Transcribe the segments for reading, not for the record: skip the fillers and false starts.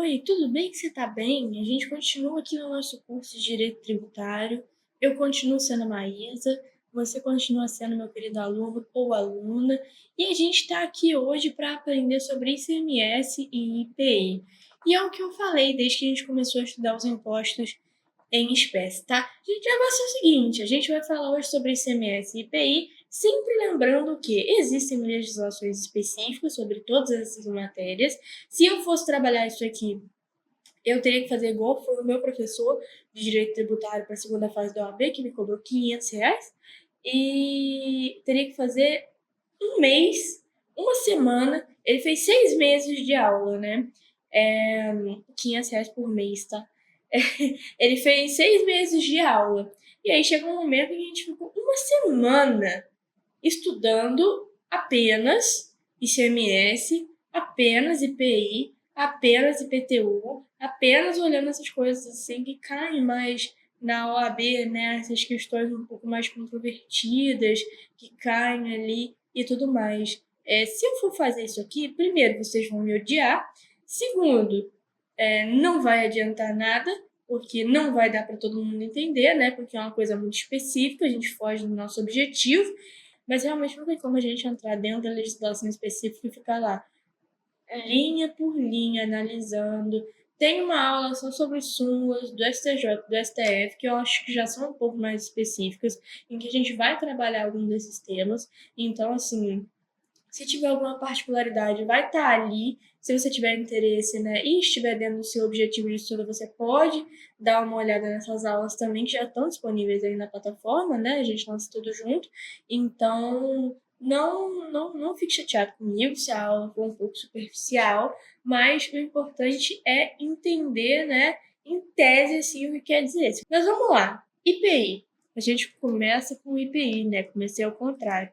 Oi, tudo bem que você está bem? A gente continua aqui no nosso curso de Direito Tributário. Eu continuo sendo a Maísa, você continua sendo meu querido aluno ou aluna, e a gente está aqui hoje para aprender sobre ICMS e IPI. E é o que eu falei desde que a gente começou a estudar os impostos em espécie, tá? Gente, o negócio é o seguinte, a gente vai falar hoje sobre ICMS e IPI, sempre lembrando que existem legislações específicas sobre todas essas matérias. Se eu fosse trabalhar isso aqui, eu teria que fazer igual foi o meu professor de Direito Tributário para a segunda fase da OAB, que me cobrou R$ 500, e teria que fazer um mês, uma semana, ele fez 6 meses de aula, né? R$ 500 por mês, tá? Ele fez 6 meses de aula. E aí chegou um momento em que a gente ficou uma semana estudando apenas ICMS, apenas IPI, apenas IPTU, apenas olhando essas coisas assim que caem mais na OAB, né? Essas questões um pouco mais controvertidas, que caem ali e tudo mais. Se eu for fazer isso aqui, primeiro, vocês vão me odiar. Segundo, não vai adiantar nada, porque não vai dar para todo mundo entender, né? Porque é uma coisa muito específica, a gente foge do nosso objetivo, mas realmente não tem como a gente entrar dentro da legislação específica e ficar lá, linha por linha, analisando. Tem uma aula só sobre súmulas do STJ, do STF, que eu acho que já são um pouco mais específicas, em que a gente vai trabalhar algum desses temas. Então, assim, se tiver alguma particularidade, vai estar ali. Se você tiver interesse, né, e estiver dentro do seu objetivo de estudo, você pode dar uma olhada nessas aulas também, que já estão disponíveis aí na plataforma, né? A gente lança tudo junto. Então, não fique chateado comigo se a aula for um pouco superficial, mas o importante é entender, né, em tese, assim, o que quer dizer. Mas vamos lá. IPI. A gente começa com IPI, né? Comecei ao contrário.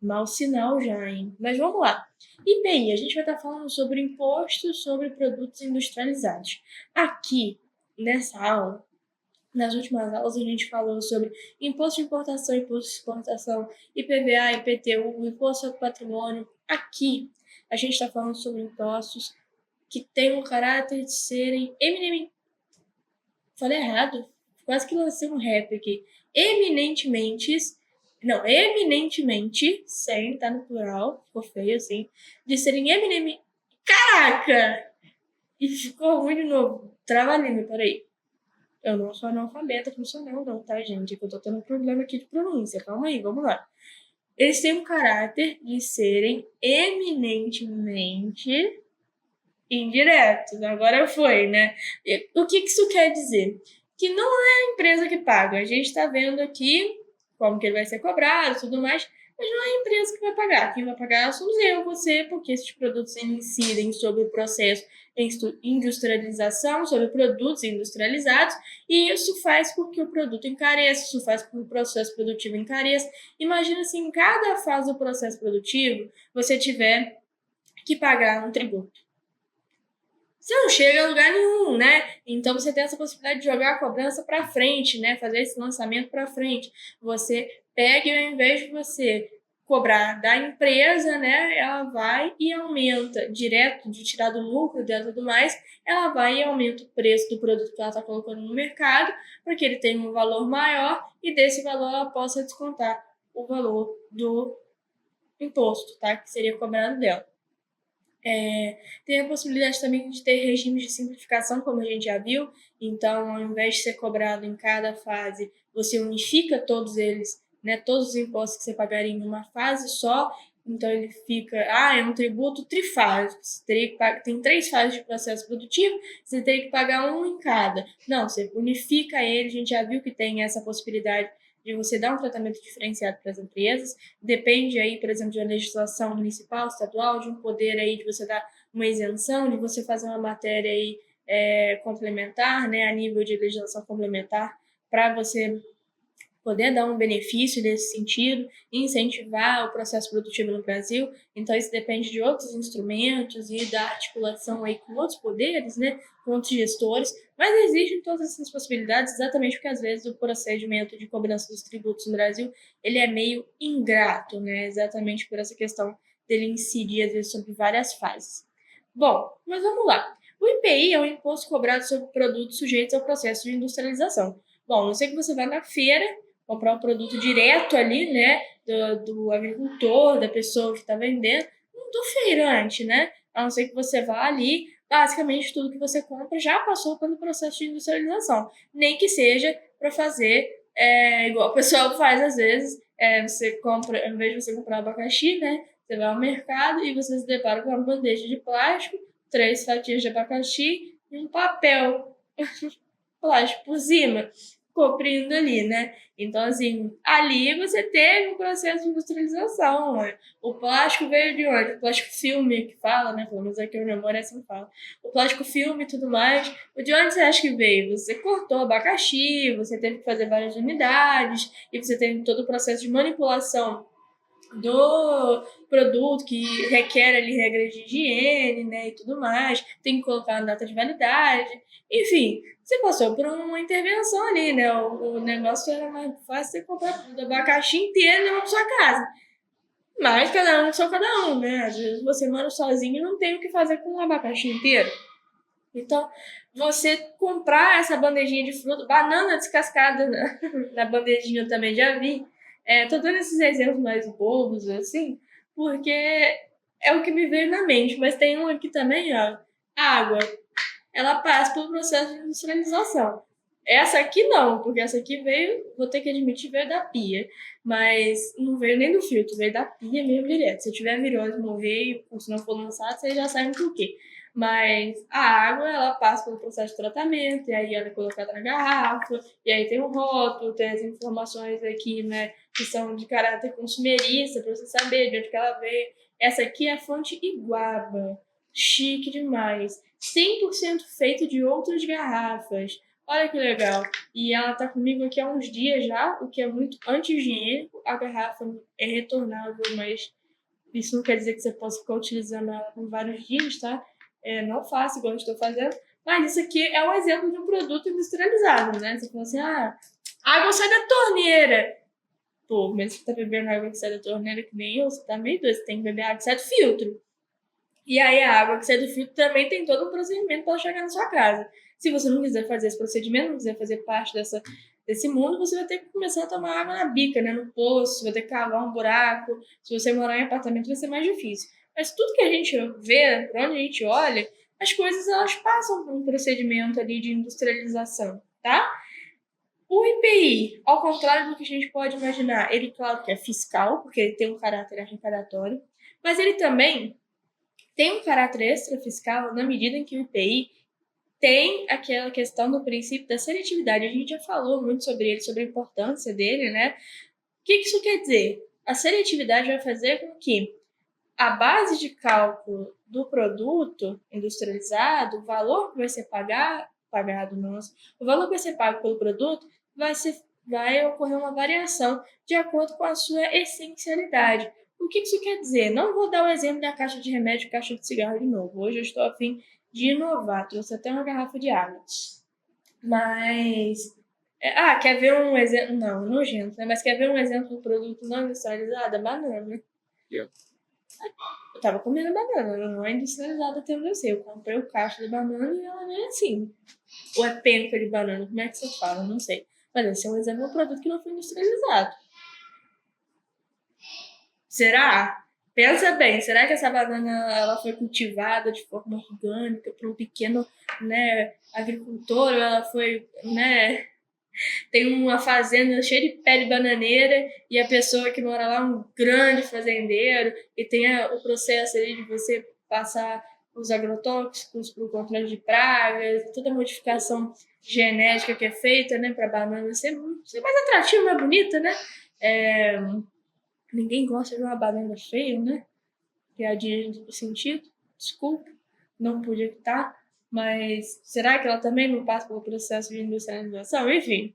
Mau sinal já, hein? Mas vamos lá. IPI, a gente vai estar falando sobre imposto sobre produtos industrializados. Aqui, nessa aula, nas últimas aulas, a gente falou sobre imposto de importação, imposto de exportação, IPVA, IPTU, imposto sobre patrimônio. Aqui, a gente está falando sobre impostos que têm o caráter de serem eminentemente... Falei errado. Quase que lancei um rap aqui. Eminentemente, não, eminentemente, sem, tá no plural, ficou feio assim, de serem eminentemente... Caraca! E ficou ruim de novo. Trava a língua, peraí. Eu não sou analfabeta funcional não, tá, gente? É que eu tô tendo um problema aqui de pronúncia. Calma aí, vamos lá. Eles têm o caráter de serem eminentemente indiretos. Agora foi, né? O que isso quer dizer? Que não é a empresa que paga. A gente está vendo aqui como que ele vai ser cobrado e tudo mais, mas não é a empresa que vai pagar. Quem vai pagar somos eu, você, porque esses produtos incidem sobre o processo de industrialização, sobre produtos industrializados, e isso faz com que o produto encareça, isso faz com que o processo produtivo encareça. Imagina se em cada fase do processo produtivo você tiver que pagar um tributo. Você não chega a lugar nenhum, né? Então você tem essa possibilidade de jogar a cobrança para frente, né? Fazer esse lançamento para frente. Você pega e ao invés de você cobrar da empresa, né? Ela vai e aumenta direto de tirar do lucro dela e tudo mais. Ela vai e aumenta o preço do produto que ela está colocando no mercado, porque ele tem um valor maior e desse valor ela possa descontar o valor do imposto, tá? Que seria cobrado dela. Tem a possibilidade também de ter regimes de simplificação, como a gente já viu. Então, ao invés de ser cobrado em cada fase, você unifica todos eles, né, todos os impostos que você pagaria em uma fase só. Então, ele fica, é um tributo trifásico. Você teria que tem 3 fases de processo produtivo, você teria que pagar um em cada. Não, você unifica ele, a gente já viu que tem essa possibilidade de você dar um tratamento diferenciado para as empresas. Depende aí, por exemplo, de uma legislação municipal, estadual, de um poder aí de você dar uma isenção, de você fazer uma matéria aí complementar, né, a nível de legislação complementar, para você poder dar um benefício nesse sentido, incentivar o processo produtivo no Brasil. Então, isso depende de outros instrumentos e da articulação aí com outros poderes, né, com outros gestores, mas existem todas essas possibilidades exatamente porque, às vezes, o procedimento de cobrança dos tributos no Brasil, ele é meio ingrato, né, exatamente por essa questão dele incidir, às vezes, sobre várias fases. Bom, mas vamos lá. O IPI é um imposto cobrado sobre produtos sujeitos ao processo de industrialização. Bom, eu sei que você vai na feira comprar um produto direto ali, né, do agricultor, da pessoa que está vendendo, não do feirante, né? A não ser que você vá ali, basicamente tudo que você compra já passou pelo processo de industrialização. Nem que seja para fazer igual o pessoal faz às vezes, você compra, ao invés de você comprar abacaxi, né, você vai ao mercado e você se depara com uma bandeja de plástico, 3 fatias de abacaxi e um papel plástico por cima, cobrindo ali, né? Então, assim, ali você teve um processo de industrialização, né? O plástico veio de onde? O plástico filme, que fala, né? Pelo menos aqui o memória é assim que fala. O plástico filme e tudo mais. De onde você acha que veio? Você cortou abacaxi, você teve que fazer várias unidades, e você teve todo o processo de manipulação do produto que requer ali regras de higiene, né, e tudo mais, tem que colocar a data de validade, enfim, você passou por uma intervenção ali, né, o negócio era mais fácil você comprar o abacaxi inteiro e levar para sua casa, mas cada um só cada um, né, às vezes você mora sozinho e não tem o que fazer com o abacaxi inteiro, então você comprar essa bandejinha de fruta, banana descascada na bandejinha eu também já vi. Tô dando esses exemplos mais bobos, assim, porque é o que me veio na mente. Mas tem um aqui também, ó. Água. Ela passa pelo processo de industrialização. Essa aqui não, porque essa aqui veio, vou ter que admitir, veio da pia. Mas não veio nem do filtro, veio da pia mesmo direto. Se tiver virose, morrer, ou se não for lançado, vocês já sabem por quê. Mas a água, ela passa pelo processo de tratamento, e aí ela é colocada na garrafa, e aí tem o rótulo, tem as informações aqui, né, que são de caráter consumerista, para você saber de onde que ela veio. Essa aqui é a fonte Iguaba. Chique demais. 100% feito de outras garrafas. Olha que legal. E ela tá comigo aqui há uns dias já, o que é muito anti-higiênico. A garrafa é retornável, mas isso não quer dizer que você possa ficar utilizando ela por vários dias, tá? Não faço igual eu estou fazendo. Mas isso aqui é um exemplo de um produto industrializado, né? Você fala assim, água sai da torneira. Pô, mas você tá bebendo água que sai da torneira que nem eu, você tá meio doido. Você tem que beber água que sai do filtro. E aí a água que sai do filtro também tem todo um procedimento para chegar na sua casa. Se você não quiser fazer esse procedimento, não quiser fazer parte desse mundo, você vai ter que começar a tomar água na bica, né? No poço, vai ter que cavar um buraco. Se você morar em apartamento, vai ser mais difícil. Mas tudo que a gente vê, por onde a gente olha, as coisas elas passam por um procedimento ali de industrialização, tá? O IPI, ao contrário do que a gente pode imaginar, ele, claro que é fiscal, porque ele tem um caráter arrecadatório, mas ele também tem um caráter extrafiscal na medida em que o IPI tem aquela questão do princípio da seletividade. A gente já falou muito sobre ele, sobre a importância dele, né? O que isso quer dizer? A seletividade vai fazer com que a base de cálculo do produto industrializado, o valor que vai ser o valor que vai ser pago pelo produto vai ocorrer uma variação de acordo com a sua essencialidade. O que isso quer dizer? Não vou dar o exemplo da caixa de remédio e caixa de cigarro de novo. Hoje eu estou a fim de inovar. Trouxe até uma garrafa de água. Mas... quer ver um exemplo? Não, nojento, né? Mas quer ver um exemplo do produto não industrializado? A banana. Yeah. Eu tava comendo banana, ela não é industrializada até onde eu sei. Eu comprei o cacho de banana e ela nem é assim. Ou é penca de banana, como é que você fala? Não sei. Mas esse é um exemplo de um produto que não foi industrializado. Será? Pensa bem, será que essa banana ela foi cultivada de forma orgânica por um pequeno, né, agricultor? Ou ela foi, né, tem uma fazenda cheia de pé de bananeira e a pessoa que mora lá é um grande fazendeiro e tem o processo ali de você passar os agrotóxicos para o controle de pragas, toda a modificação genética que é feita, né, para a banana ser mais atrativa, mais bonita, né? Ninguém gosta de uma banana feia, né? Piadinha de duplo sentido. Desculpa, não pude evitar. Mas será que ela também não passa pelo processo de industrialização? Enfim,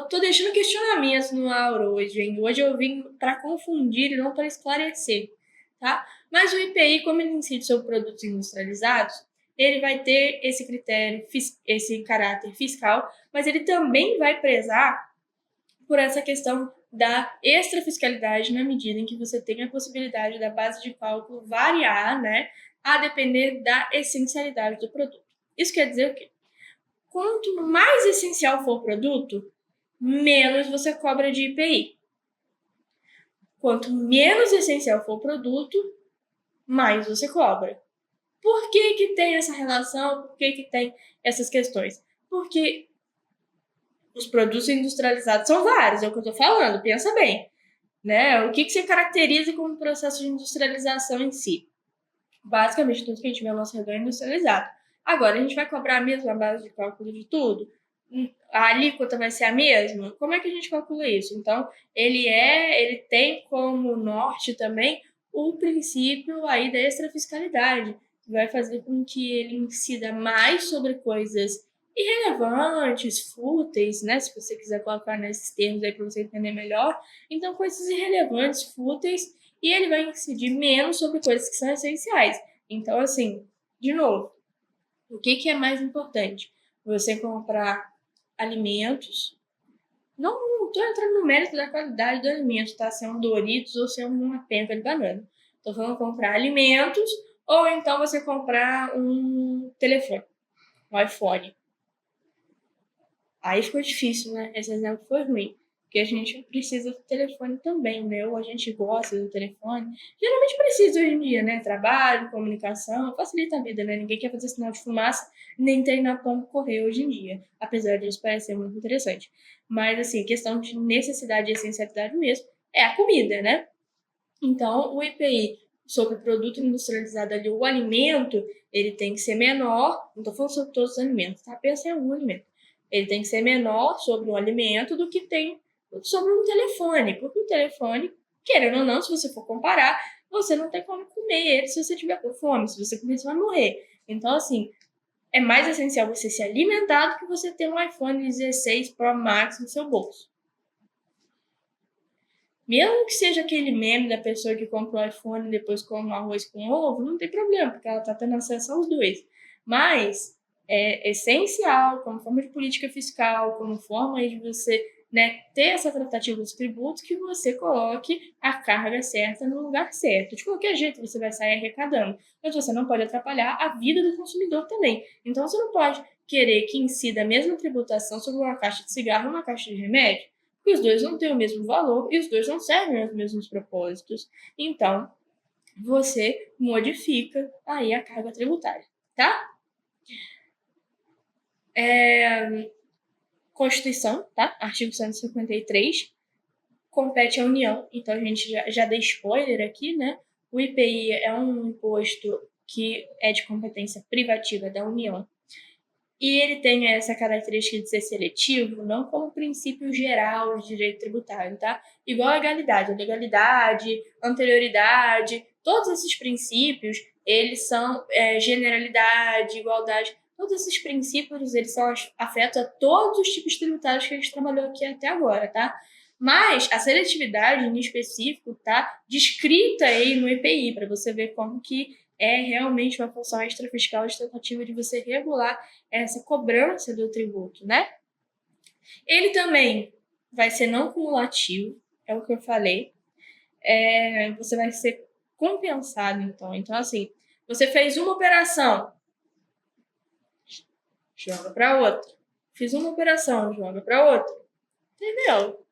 tô deixando questionamentos no aura hoje, hein? Hoje eu vim para confundir e não para esclarecer, tá? Mas o IPI, como ele incide sobre produtos industrializados, ele vai ter esse critério, esse caráter fiscal, mas ele também vai prezar por essa questão da extrafiscalidade na medida em que você tem a possibilidade da base de cálculo variar, né, a depender da essencialidade do produto. Isso quer dizer o quê? Quanto mais essencial for o produto, menos você cobra de IPI. Quanto menos essencial for o produto, mais você cobra. Por que tem essa relação? Por que tem essas questões? Porque os produtos industrializados são vários, é o que eu estou falando, pensa bem. Né? O que se caracteriza como processo de industrialização em si? Basicamente, tudo que a gente vê ao nosso redor é industrializado. Agora, a gente vai cobrar a mesma base de cálculo de tudo? A alíquota vai ser a mesma? Como é que a gente calcula isso? Então, ele tem como norte também o princípio aí da extrafiscalidade, que vai fazer com que ele incida mais sobre coisas irrelevantes, fúteis, né? Se você quiser colocar nesses termos aí para você entender melhor. Então, coisas irrelevantes, fúteis, e ele vai incidir menos sobre coisas que são essenciais. Então, assim, de novo, o que é mais importante? Você comprar alimentos. Não estou entrando no mérito da qualidade do alimento, tá? Se é um Doritos ou se é uma penca de banana. Estou falando comprar alimentos ou então você comprar um telefone, um iPhone. Aí ficou difícil, né? Esse exemplo foi ruim. Porque a gente precisa do telefone também, né? Ou a gente gosta do telefone. Geralmente precisa hoje em dia, né? Trabalho, comunicação, facilita a vida, né? Ninguém quer fazer sinal de fumaça, nem treinar pombo correr hoje em dia. Apesar de isso parecer muito interessante. Mas, assim, questão de necessidade e essencialidade mesmo é a comida, né? Então, o IPI sobre o produto industrializado ali, o alimento, ele tem que ser menor. Não estou falando sobre todos os alimentos, tá? Pensa em algum alimento. Ele tem que ser menor sobre um alimento do que tem sobre um telefone. Porque o telefone, querendo ou não, se você for comparar, você não tem como comer ele se você tiver com fome. Se você comer, você vai morrer. Então, assim, é mais essencial você se alimentar do que você ter um iPhone 16 Pro Max no seu bolso. Mesmo que seja aquele meme da pessoa que compra o iPhone e depois come um arroz com ovo, não tem problema, porque ela está tendo acesso aos dois. Mas é essencial, como forma de política fiscal, como forma de você, né, ter essa tratativa dos tributos, que você coloque a carga certa no lugar certo. De qualquer jeito, você vai sair arrecadando. Mas você não pode atrapalhar a vida do consumidor também. Então, você não pode querer que incida a mesma tributação sobre uma caixa de cigarro ou uma caixa de remédio, porque os dois não têm o mesmo valor e os dois não servem aos mesmos propósitos. Então, você modifica aí a carga tributária, tá? Constituição, tá? Artigo 153, compete à União. Então, a gente já deu spoiler aqui, né? O IPI é um imposto que é de competência privativa da União. E ele tem essa característica de ser seletivo, não como princípio geral de direito tributário, tá? Igual a legalidade, anterioridade, todos esses princípios, eles são generalidade, igualdade, todos esses princípios, eles são afetos a todos os tipos tributários que a gente trabalhou aqui até agora, tá? Mas a seletividade, em específico, tá descrita aí no EPI, para você ver como que é realmente uma função extrafiscal de tentativa de você regular essa cobrança do tributo, né? Ele também vai ser não cumulativo, é o que eu falei. Você vai ser compensado, então. Então, assim, você fez uma operação, joga para outra. Fiz uma operação, joga para outra. Entendeu?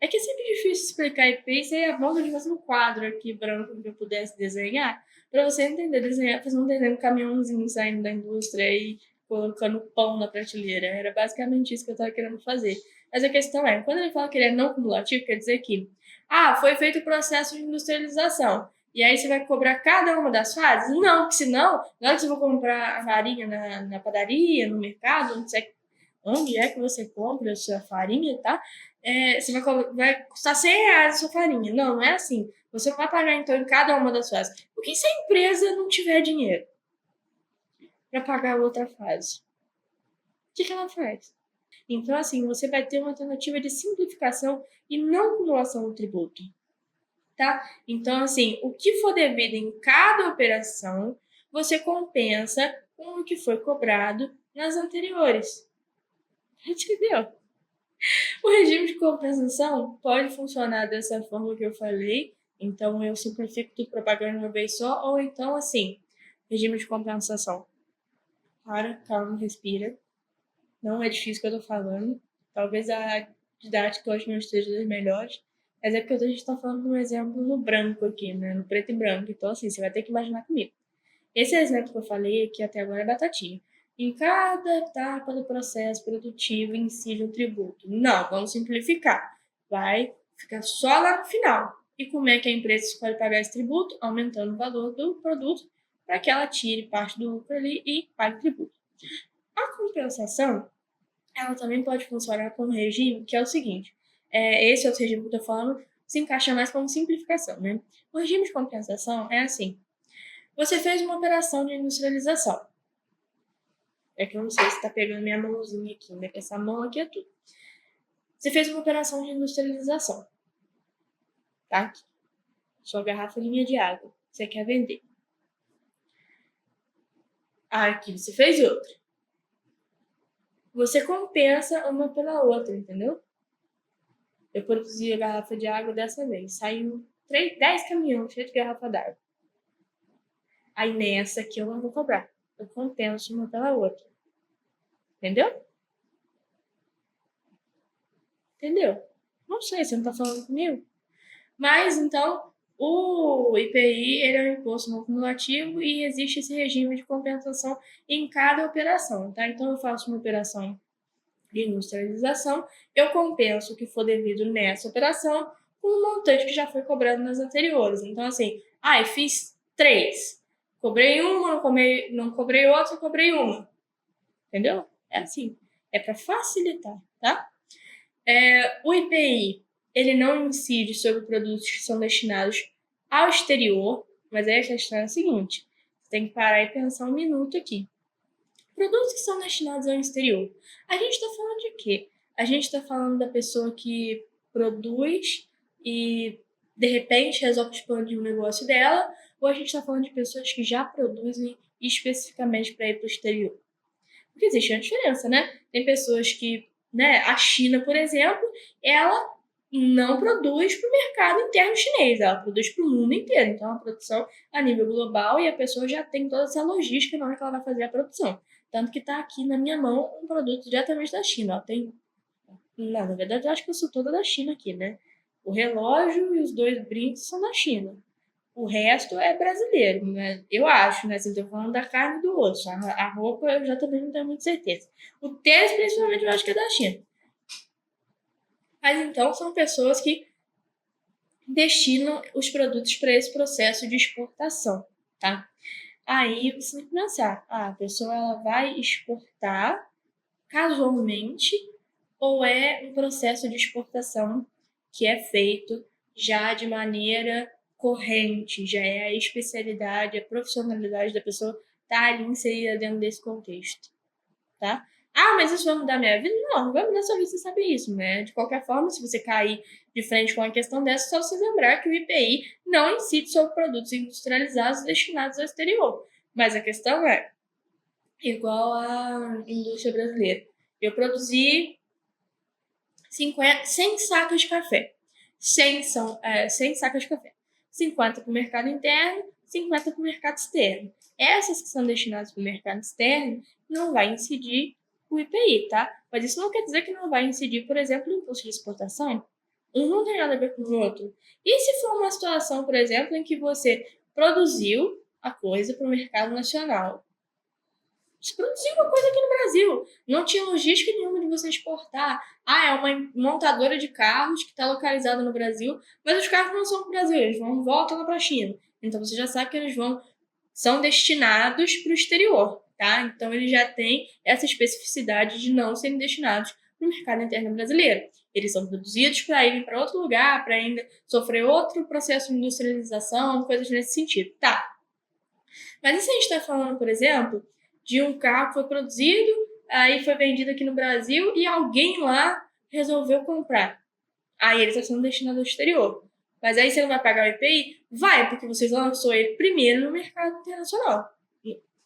É que é sempre difícil explicar IPI sem a volta de fazer um quadro aqui branco que eu pudesse desenhar, para você entender, desenhar, fazer um desenho, um caminhãozinho saindo da indústria e colocando pão na prateleira. Era basicamente isso que eu estava querendo fazer. Mas a questão é, quando ele fala que ele é não cumulativo, quer dizer que, foi feito o processo de industrialização. E aí você vai cobrar cada uma das fases? Não, porque senão, na hora que você for comprar a farinha na padaria, no mercado, onde é que você compra a sua farinha, tá? Você vai custar R$100 a sua farinha. Não, não é assim. Você não vai pagar, então, em cada uma das fases. Porque se a empresa não tiver dinheiro para pagar a outra fase, o que ela faz? Então, assim, você vai ter uma alternativa de simplificação e não acumulação do tributo, tá? Então, assim, o que for devido em cada operação, você compensa com o que foi cobrado nas anteriores. Entendeu? O regime de compensação pode funcionar dessa forma que eu falei, então eu simplifico tudo propaganda uma vez só, ou então assim, regime de compensação. Para, calma, respira. Não é difícil o que eu tô falando. Talvez a didática hoje não esteja das melhores, mas é porque a gente tá falando de um exemplo no branco aqui, né? No preto e branco. Então, assim, você vai ter que imaginar comigo. Esse exemplo que eu falei aqui até agora é batatinha. Em cada etapa do processo produtivo incide um tributo. Não, vamos simplificar. Vai ficar só lá no final. E como é que a empresa escolhe pagar esse tributo? Aumentando o valor do produto para que ela tire parte do lucro ali e pague tributo. A compensação, ela também pode funcionar como regime, que é o seguinte, esse outro regime que eu estou falando se encaixa mais como simplificação, né? O regime de compensação é assim, você fez uma operação de industrialização. É que eu não sei se está pegando minha mãozinha aqui, né? Essa mão aqui é tudo. Você fez uma operação de industrialização. Tá aqui. Sua garrafinha de água. Você quer vender. Aqui você fez outra. Você compensa uma pela outra, entendeu? Eu produzi a garrafa de água dessa vez. Saiu 10 caminhões cheios de garrafa d'água. Aí nessa aqui eu não vou cobrar. Eu compenso uma pela outra. Entendeu? Entendeu? Não sei, você não tá falando comigo? Mas, então, o IPI ele é um imposto não cumulativo e existe esse regime de compensação em cada operação, tá? Então, eu faço uma operação de industrialização, eu compenso o que for devido nessa operação com o montante que já foi cobrado nas anteriores. Então, assim, eu fiz 3. Cobrei uma, não cobrei outra, cobrei uma. Entendeu? É assim. É para facilitar, tá? O IPI, ele não incide sobre produtos que são destinados ao exterior, mas aí a questão é a seguinte, você tem que parar e pensar um minuto aqui. Produtos que são destinados ao exterior. A gente está falando de quê? A gente está falando da pessoa que produz e, de repente, resolve expandir o negócio dela, ou a gente está falando de pessoas que já produzem especificamente para ir para o exterior? Porque existe uma diferença, né? Tem pessoas que, né, a China, por exemplo, ela não produz para o mercado interno chinês, ela produz para o mundo inteiro. Então, é uma produção a nível global e a pessoa já tem toda essa logística na hora que ela vai fazer a produção. Tanto que está aqui na minha mão um produto diretamente da China. Ó, tem... Não, na verdade, eu acho que eu sou toda da China aqui, né? O relógio e os 2 brincos são da China. O resto é brasileiro, né? Eu acho, né? Assim, tô falando da carne e do osso. A roupa eu já também não tenho muita certeza. O tênis, principalmente, eu acho que é da China. Mas então são pessoas que destinam os produtos para esse processo de exportação, tá? Aí você tem que pensar, a pessoa ela vai exportar casualmente ou é um processo de exportação que é feito já de maneira corrente, já é a especialidade, a profissionalidade da pessoa tá ali inserida dentro desse contexto, tá? Mas isso vai mudar minha vida? Não vai mudar sua vida, você sabe isso, né? De qualquer forma, se você cair de frente com uma questão dessa, só você lembrar que o IPI não incide sobre produtos industrializados destinados ao exterior. Mas a questão é igual à indústria brasileira. Eu produzi 100 sacas de café. 100 sacas de café. 50 para o mercado interno, 50 para o mercado externo. Essas que são destinadas para o mercado externo não vai incidir o IPI, tá? Mas isso não quer dizer que não vai incidir, por exemplo, o imposto de exportação. Um não tem nada a ver com o outro. E se for uma situação, por exemplo, em que você produziu a coisa para o mercado nacional, se produzir uma coisa aqui no Brasil. Não tinha logística nenhuma de você exportar. É uma montadora de carros que está localizada no Brasil, mas os carros não são para o Brasil, eles voltam lá para a China. Então você já sabe que eles são destinados para o exterior, tá? Então eles já têm essa especificidade de não serem destinados para o mercado interno brasileiro. Eles são produzidos para irem para outro lugar, para ainda sofrer outro processo de industrialização, coisas nesse sentido. Tá. Mas e se a gente está falando, por exemplo, de um carro que foi produzido, aí foi vendido aqui no Brasil e alguém lá resolveu comprar. Aí ele está sendo destinado ao exterior. Mas aí você não vai pagar o IPI? Vai, porque você lançou ele primeiro no mercado internacional,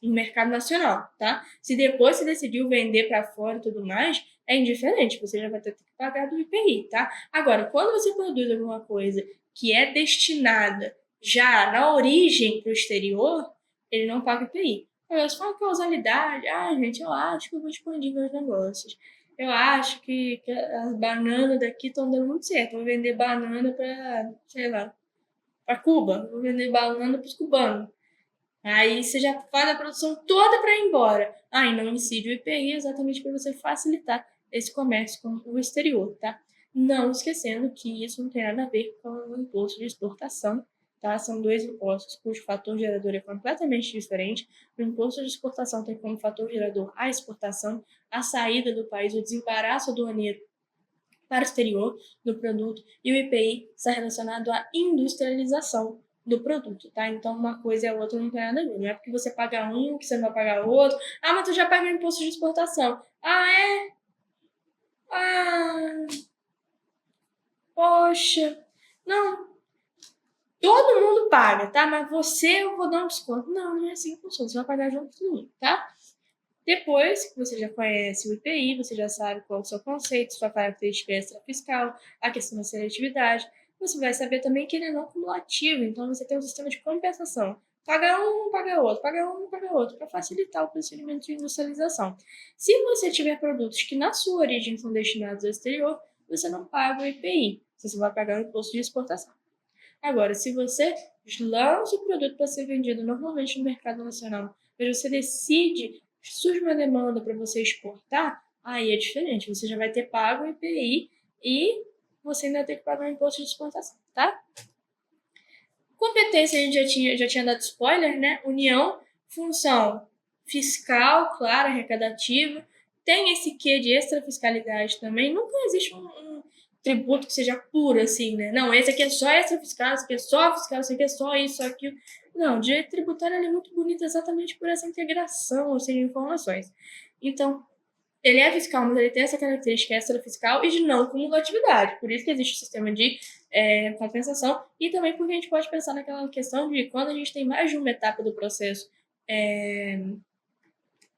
no mercado nacional, tá? Se depois você decidiu vender para fora e tudo mais, é indiferente, você já vai ter que pagar do IPI, tá? Agora, quando você produz alguma coisa que é destinada já na origem para o exterior, ele não paga IPI. Agora, se for causalidade, gente, eu acho que eu vou expandir meus negócios. Eu acho que as bananas daqui estão dando muito certo. Vou vender banana para, sei lá, para Cuba. Vou vender banana para os cubanos. Aí você já faz a produção toda para ir embora. E não incide o IPI exatamente para você facilitar esse comércio com o exterior, tá? Não esquecendo que isso não tem nada a ver com o imposto de exportação, tá? São dois impostos cujo fator gerador é completamente diferente. O imposto de exportação tem como fator gerador a exportação, a saída do país, o desembaraço aduaneiro para o exterior do produto, e o IPI está relacionado à industrialização do produto, tá? Então, uma coisa e a outra não tem nada a ver. Não é porque você paga um que você não vai pagar o outro. Mas tu já paga o imposto de exportação. É? Ah, poxa. Não, todo mundo paga, tá? Mas você eu vou dar um desconto. Não é assim que funciona. Você vai pagar junto com mim, tá? Depois que você já conhece o IPI, você já sabe qual é o seu conceito, sua característica extrafiscal, a questão da seletividade, você vai saber também que ele é não cumulativo, então você tem um sistema de compensação. Paga um, paga outro, paga um, paga outro, para facilitar o procedimento de industrialização. Se você tiver produtos que na sua origem são destinados ao exterior, você não paga o IPI, você vai pagar o imposto de exportação. Agora, se você lança o produto para ser vendido normalmente no mercado nacional, mas você decide, surge uma demanda para você exportar, aí é diferente. Você já vai ter pago o IPI e você ainda tem que pagar o imposto de exportação, tá? Competência, a gente já tinha dado spoiler, né? União, função fiscal, clara, arrecadativa. Tem esse quê de extrafiscalidade também. Nunca existe um tributo que seja puro, assim, né? Não, esse aqui é só extrafiscal, esse aqui é só fiscal, esse aqui é só isso, só aquilo. Não, o direito tributário é muito bonito exatamente por essa integração assim, de informações. Então, ele é fiscal, mas ele tem essa característica extrafiscal e de não cumulatividade. Por isso que existe o sistema de compensação e também porque a gente pode pensar naquela questão de quando a gente tem mais de uma etapa do processo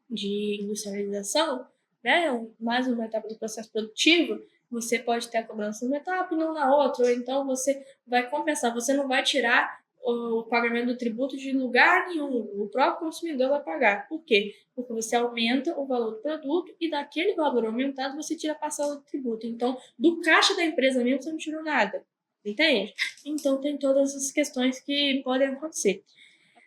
de industrialização, né, mais uma etapa do processo produtivo, você pode ter a cobrança numa etapa e não na outra, ou então você vai compensar, você não vai tirar o pagamento do tributo de lugar nenhum, o próprio consumidor vai pagar. Por quê? Porque você aumenta o valor do produto e daquele valor aumentado você tira a parcela do tributo. Então, do caixa da empresa mesmo você não tirou nada, entende? Então, tem todas as questões que podem acontecer.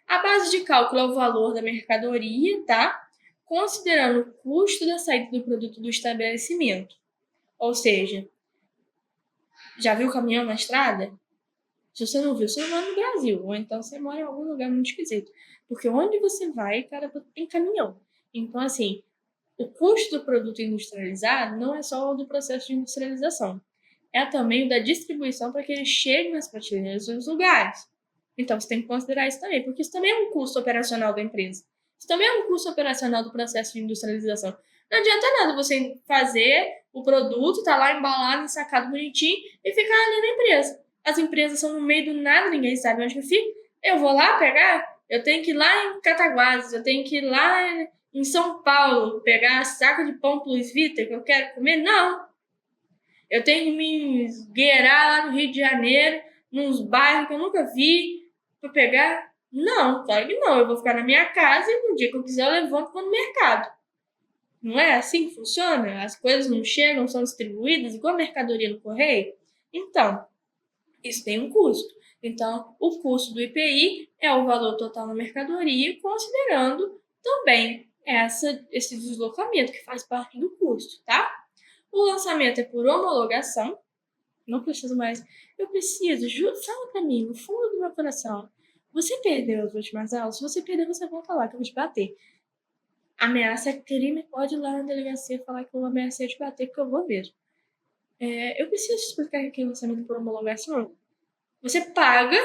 A base de cálculo é o valor da mercadoria, tá? Considerando o custo da saída do produto do estabelecimento. Ou seja, já viu o caminhão na estrada? Se você não viu, você não mora no Brasil. Ou então você mora em algum lugar muito esquisito. Porque onde você vai, cara, tem caminhão. Então, assim, o custo do produto industrializado não é só o do processo de industrialização. É também o da distribuição para que ele chegue nas prateleiras dos lugares. Então, você tem que considerar isso também, porque isso também é um custo operacional da empresa. Isso também é um custo operacional do processo de industrialização. Não adianta nada você fazer o produto, tá lá embalado, ensacado bonitinho e ficar ali na empresa. As empresas são no meio do nada, ninguém sabe onde eu fico. Eu vou lá pegar, eu tenho que ir lá em Cataguases, eu tenho que ir lá em São Paulo pegar a saca de pão Plus Vita que eu quero comer. Não. Eu tenho que me esgueirar lá no Rio de Janeiro, nos bairros que eu nunca vi, para pegar. Não, claro que não. Eu vou ficar na minha casa e no dia que eu quiser eu levanto e vou no mercado. Não é assim que funciona? As coisas não chegam, são distribuídas, igual a mercadoria no correio? Então, isso tem um custo. Então, o custo do IPI é o valor total da mercadoria, considerando também esse deslocamento que faz parte do custo, tá? O lançamento é por homologação. Não preciso mais. Eu preciso, fala pra mim, no fundo do meu coração. Você perdeu as últimas aulas? Se você perder, você volta lá que eu vou te bater. Ameaça crime, pode ir lá na delegacia falar que eu ameacei te bater, porque eu vou mesmo. Eu preciso te explicar aqui o lançamento por homologação. Você paga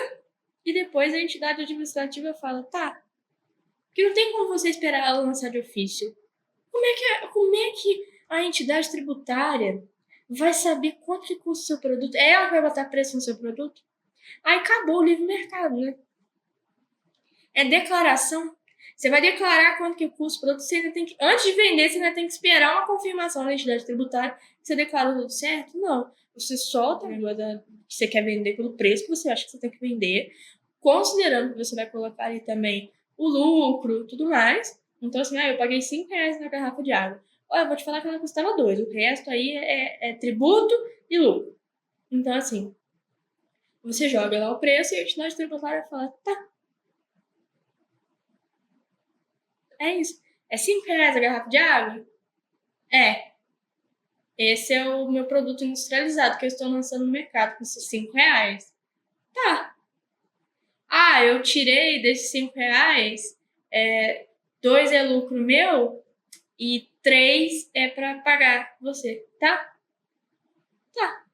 e depois a entidade administrativa fala, tá, que não tem como você esperar ela lançar de ofício. Como é que a entidade tributária vai saber quanto que custa o seu produto? É ela que vai botar preço no seu produto? Aí acabou o livre mercado, né? É declaração. Você vai declarar quanto que custa o produto, você ainda tem que, antes de vender, você ainda tem que esperar uma confirmação da entidade tributária que você declarou tudo certo? Não. Você solta a língua que você quer vender pelo preço que você acha que você tem que vender, considerando que você vai colocar ali também o lucro, tudo mais. Então, assim, eu paguei R$ 5 na garrafa de água. Olha, eu vou te falar que ela custava 2. O resto aí é tributo e lucro. Então, assim, você joga lá o preço e a entidade tributária fala, tá, é isso. É R$ 5 a garrafa de água? É. Esse é o meu produto industrializado que eu estou lançando no mercado, com esses R$ 5. Tá. Ah, eu tirei desses R$ 5, 2 é lucro meu e 3 é para pagar você, tá? Tá.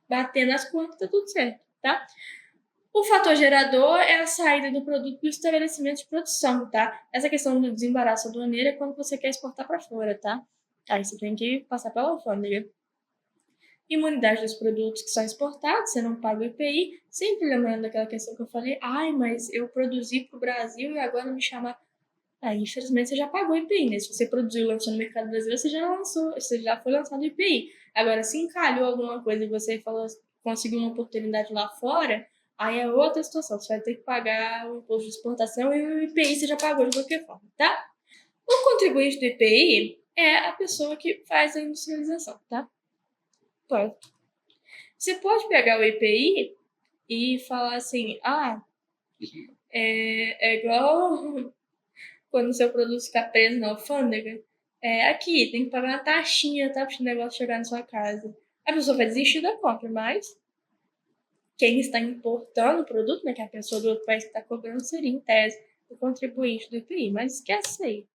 Batendo as contas, tá tudo certo, tá? O fator gerador é a saída do produto do estabelecimento de produção, tá? Essa questão do desembaraço aduaneiro é quando você quer exportar para fora, tá? Aí você tem que passar pela alfândega. Imunidade dos produtos que são exportados, você não paga o IPI, sempre lembrando daquela questão que eu falei, mas eu produzi para o Brasil e agora me chamar. Infelizmente você já pagou o IPI, né? Se você produziu e lançou no mercado brasileiro, você já foi lançado o IPI. Agora, se encalhou alguma coisa e você falou, conseguiu uma oportunidade lá fora, aí é outra situação. Você vai ter que pagar o imposto de exportação e o IPI você já pagou de qualquer forma, tá? O contribuinte do IPI é a pessoa que faz a industrialização, tá? Pronto. Você pode pegar o IPI e falar assim, é igual quando o seu produto ficar preso na alfândega. Aqui, tem que pagar uma taxinha, tá? Para o negócio chegar na sua casa. A pessoa vai desistir da compra, mas quem está importando o produto, né, que é a pessoa do outro país que está cobrando, seria, em tese, o contribuinte do IPI. Mas esquece isso aí.